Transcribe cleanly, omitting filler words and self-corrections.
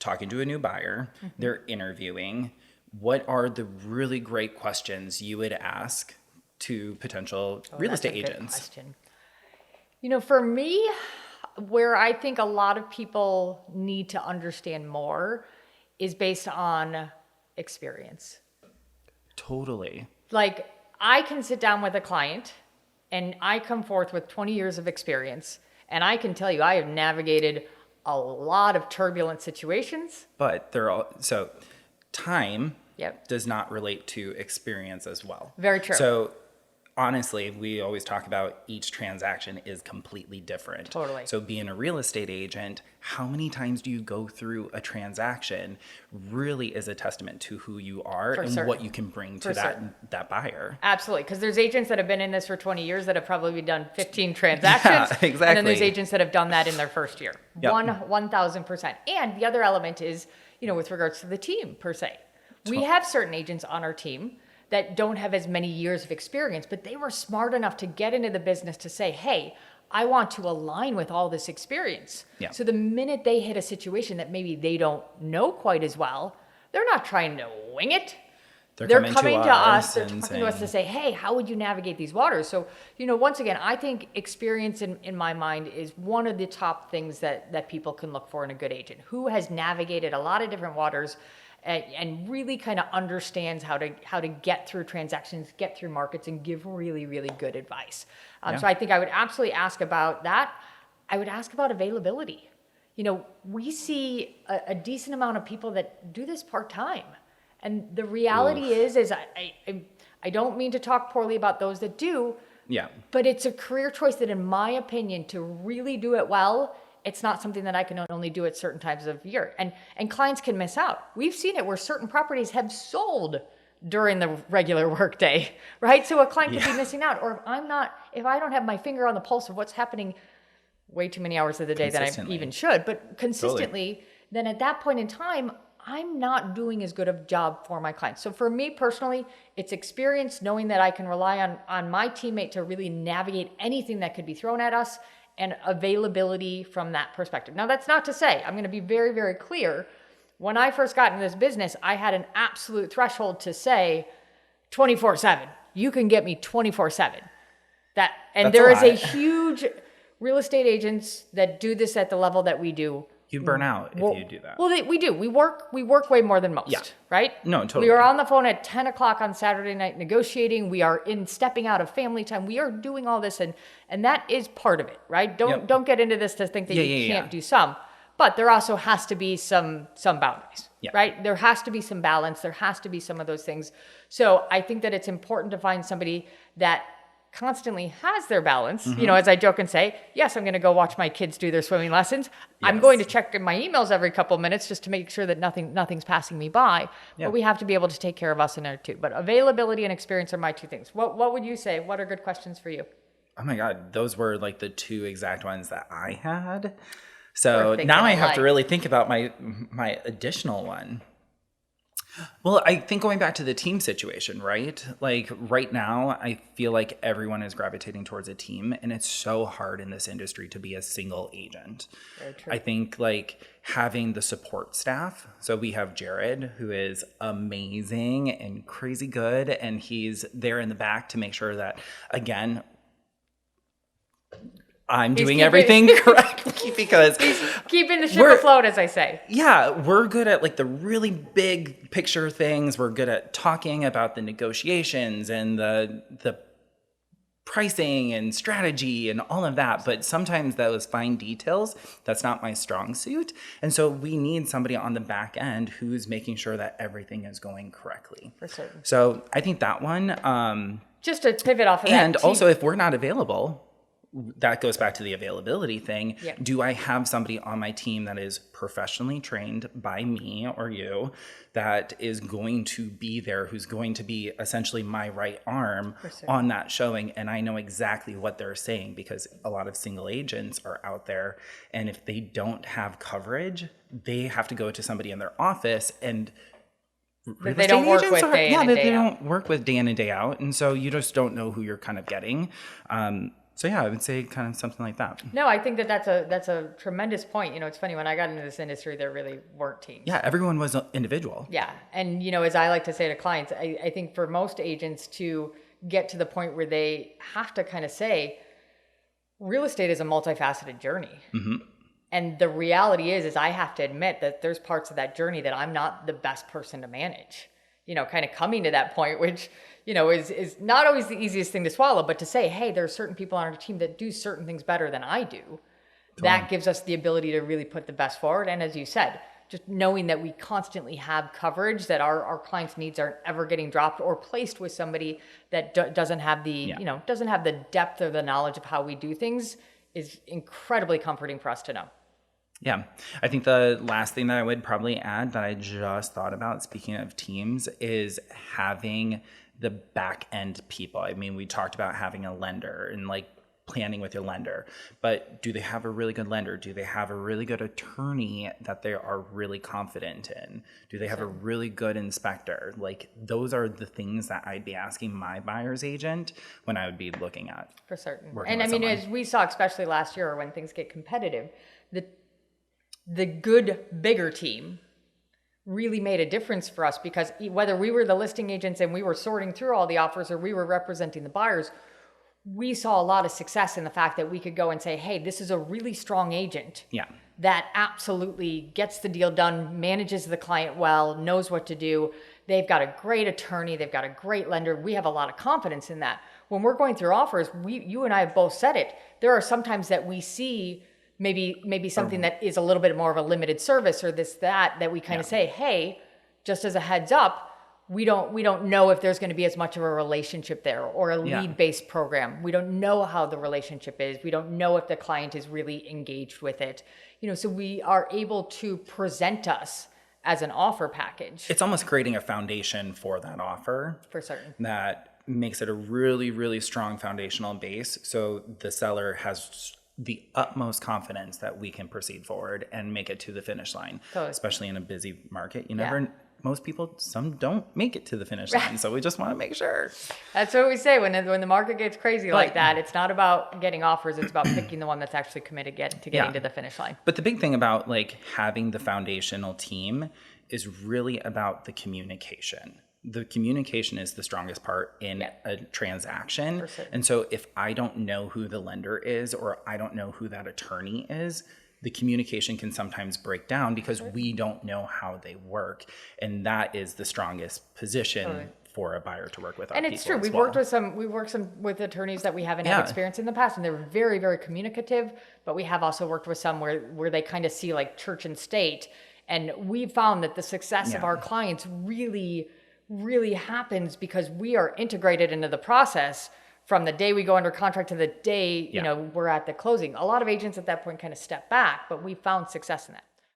talking to a new buyer, they're interviewing. What are the really great questions you would ask to potential real estate agents? Question. For me, where I think a lot of people need to understand more is based on experience. Totally. Like, I can sit down with a client and I come forth with 20 years of experience, and I can tell you I have navigated a lot of turbulent situations. But so time Yep. does not relate to experience as well. Very true. So honestly, we always talk about each transaction is completely different. Totally. So being a real estate agent, how many times do you go through a transaction really is a testament to who you are and what you can bring to that buyer. Absolutely. Because there's agents that have been in this for 20 years that have probably done 15 transactions. Yeah, exactly. And then there's agents that have done that in their first year. Yep. 1,000%. And the other element is, with regards to the team per se. We have certain agents on our team that don't have as many years of experience, but they were smart enough to get into the business to say, hey, I want to align with all this experience. Yeah. So the minute they hit a situation that maybe they don't know quite as well, they're not trying to wing it. They're coming to us. They're talking to us to say, hey, how would you navigate these waters? So, once again, I think experience in my mind is one of the top things that people can look for in a good agent who has navigated a lot of different waters and really kind of understands how to get through transactions, get through markets, and give really, really good advice. So I think I would absolutely ask about that. I would ask about availability. We see a decent amount of people that do this part-time. And the reality is I don't mean to talk poorly about those that do, but it's a career choice that, in my opinion, to really do it well, it's not something that I can only do at certain times of year. And clients can miss out. We've seen it where certain properties have sold during the regular workday, right? So a client could be missing out. Or if I don't have my finger on the pulse of what's happening way too many hours of the day that I even should, but consistently, then at that point in time, I'm not doing as good of a job for my clients. So for me personally, it's experience, knowing that I can rely on my teammate to really navigate anything that could be thrown at us, and availability from that perspective. Now, that's not to say, I'm going to be very, very clear. When I first got into this business, I had an absolute threshold to say 24/7. You can get me 24/7. There is a huge real estate agents that do this at the level that we do. You burn out if you do that. Well, we do. We work way more than most, right? No, totally. We are on the phone at 10 o'clock on Saturday night negotiating. We are stepping out of family time. We are doing all this, and that is part of it, right? Don't get into this to think that you can't do some. But there also has to be some boundaries, right? There has to be some balance. There has to be some of those things. So I think that it's important to find somebody that constantly has their balance. As I joke and say, yes, I'm going to go watch my kids do their swimming lessons. I'm going to check my emails every couple of minutes just to make sure that nothing's passing me by. But we have to be able to take care of us in there too. But availability and experience are my two things. What would you say? What are good questions for you? Oh my God, those were like the two exact ones that I had. So now I have to really think about my additional one. Well, I think going back to the team situation, right? Like right now, I feel like everyone is gravitating towards a team, and it's so hard in this industry to be a single agent. Very true. I think like having the support staff. So we have Jared, who is amazing and crazy good, and he's there in the back to make sure that, again, I'm doing everything correctly because he's keeping the ship afloat, as I say. Yeah, we're good at like the really big picture things. We're good at talking about the negotiations and the pricing and strategy and all of that. But sometimes those fine details, that's not my strong suit. And so we need somebody on the back end who's making sure that everything is going correctly. For certain. So I think that one. Just to pivot off of that. And also, if we're not available, that goes back to the availability thing. Yep. Do I have somebody on my team that is professionally trained by me or you that is going to be there, who's going to be essentially my right arm on that showing? And I know exactly what they're saying, because a lot of single agents are out there, and if they don't have coverage, they have to go to somebody in their office, and they don't work with day in and day out. They don't work with day in and day out. And so you just don't know who you're kind of getting. So yeah, I would say kind of something like that. No, I think that that's a tremendous point. It's funny, when I got into this industry, there really weren't teams. Yeah, everyone was an individual. Yeah. And, as I like to say to clients, I think for most agents to get to the point where they have to kind of say, real estate is a multifaceted journey. Mm-hmm. And the reality is I have to admit that there's parts of that journey that I'm not the best person to manage. Kind of coming to that point, which, is not always the easiest thing to swallow, but to say, hey, there are certain people on our team that do certain things better than I do. That gives us the ability to really put the best forward. And as you said, just knowing that we constantly have coverage, that our clients' needs aren't ever getting dropped or placed with somebody that doesn't have the, doesn't have the depth or the knowledge of how we do things, is incredibly comforting for us to know. Yeah. I think the last thing that I would probably add that I just thought about, speaking of teams, is having the back end people. I mean, we talked about having a lender and like planning with your lender, but do they have a really good lender? Do they have a really good attorney that they are really confident in? Do they have a really good inspector? Like, those are the things that I'd be asking my buyer's agent when I would be looking at. For certain. And I mean, as we saw, especially last year when things get competitive, the good, bigger team really made a difference for us, because whether we were the listing agents and we were sorting through all the offers or we were representing the buyers, we saw a lot of success in the fact that we could go and say, hey, this is a really strong agent that absolutely gets the deal done, manages the client well, knows what to do. They've got a great attorney. They've got a great lender. We have a lot of confidence in that. When we're going through offers, you and I have both said it. There are sometimes that we see maybe something that is a little bit more of a limited service or that we kind of say, hey, just as a heads up, we don't know if there's going to be as much of a relationship there, or a lead-based program. We don't know how the relationship is. We don't know if the client is really engaged with it. So we are able to present us as an offer package. It's almost creating a foundation for that offer. For certain. That makes it a really, really strong foundational base. So the seller has the utmost confidence that we can proceed forward and make it to the finish line, especially in a busy market. Most people, some don't make it to the finish line. So we just want to make sure. That's what we say when the market gets crazy like that. It's not about getting offers. It's about picking the one that's actually committed to getting to the finish line. But the big thing about like having the foundational team is really about the communication. The communication is the strongest part in a transaction. And so if I don't know who the lender is, or I don't know who that attorney is, the communication can sometimes break down because we don't know how they work. And that is the strongest position for a buyer to work with. And it's true. We've worked with attorneys that we haven't had experience in the past, and they're very, very communicative. But we have also worked with some where they kind of see like church and state. And we found that the success of our clients really happens because we are integrated into the process from the day we go under contract to the day, we're at the closing. A lot of agents at that point kind of step back, but we found success in that.